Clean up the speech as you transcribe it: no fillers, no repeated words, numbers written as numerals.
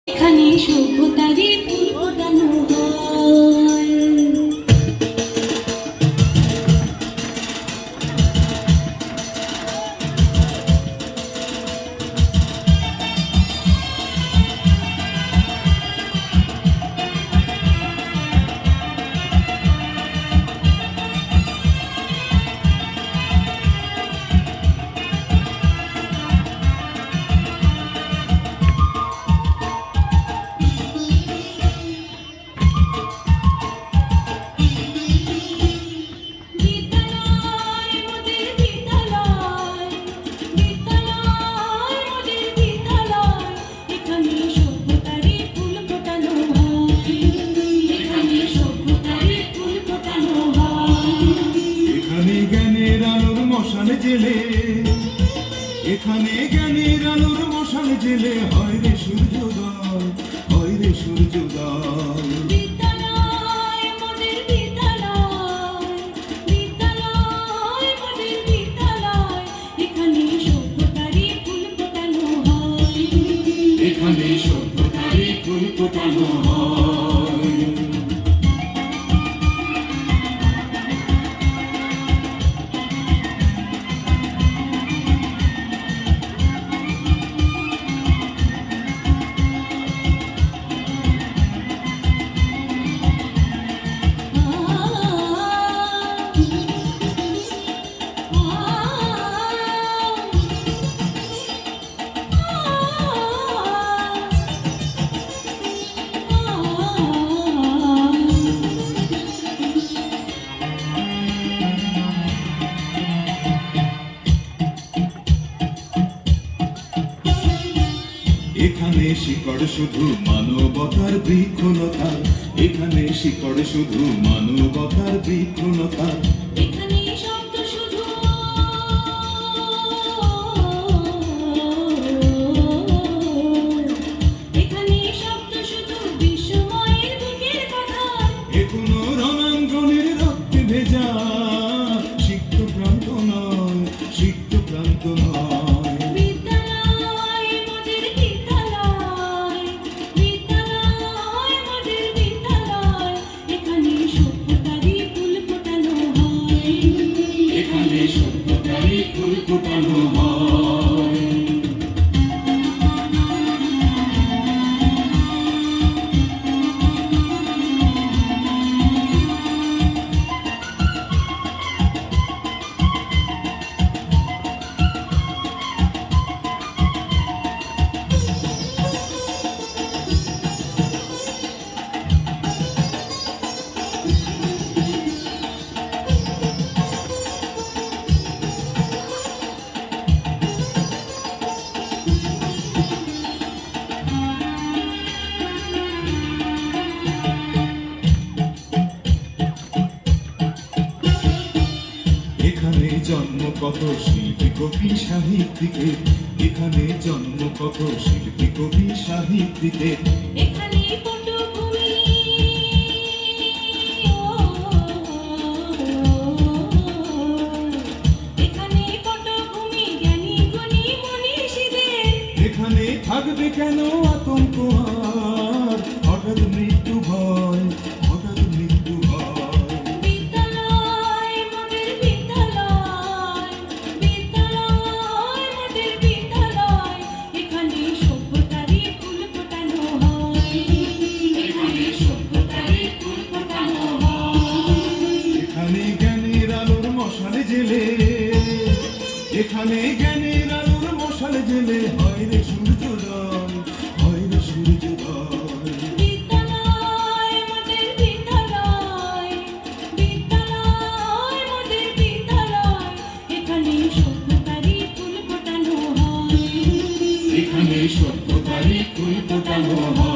এখানে সভ্যতারই ফুল ফোটানো হয়। জেলে এখানে জ্ঞানের আলোর মশাল জেলে হয় রে সূর্যোদয়, হয় রে সূর্যোদয়। বিদ্যালয় মোদের বিদ্যালয়, বিদ্যালয় মোদের বিদ্যালয়, এখানে সভ্যতারই ফুল ফোটানো হয়, এখানে সভ্যতারই ফুল ফোটানো হয়। এখানে শিকড় শুধু মানবতার বৃক্ষলতা, এখানে শিকড় শুধু মানবতার বৃক্ষলতা। এখানে শব্দ শুধু এখানে শব্দ শুধু বিশ্বময়ের বুকের কথা, এখনো রণাঙ্গনের রক্তে ভেজা সিক্ত প্রান্ত নয়, সিক্ত প্রান্ত নয়। সভ্যতারই ফুল ফোটানো হয়। এখানে জন্ম কত শিল্পী কবি সাহিত্যিকের, এখানে জন্ম কত শিল্পী কবি সাহিত্যিকের। এখানে পটভূমি এখানে পটভূমি জ্ঞানী গুণী মনীষীদের। এখানে থাকবে কেন আতঙ্ক আর হঠাৎ মৃত্যু ভয়, হঠাৎ মৃত্যু ভয়। এখানে জ্ঞানের আলোর মশাল জেলে হয় রে সূর্যোদয়, হয় রে সূর্যোদয়। বিদ্যালয় মোদের বিদ্যালয়, বিদ্যালয় মোদের বিদ্যালয়, এখানে সভ্যতারই ফুল ফোটানো হয়, এখানে সভ্যতারই ফুল ফোটানো হয়।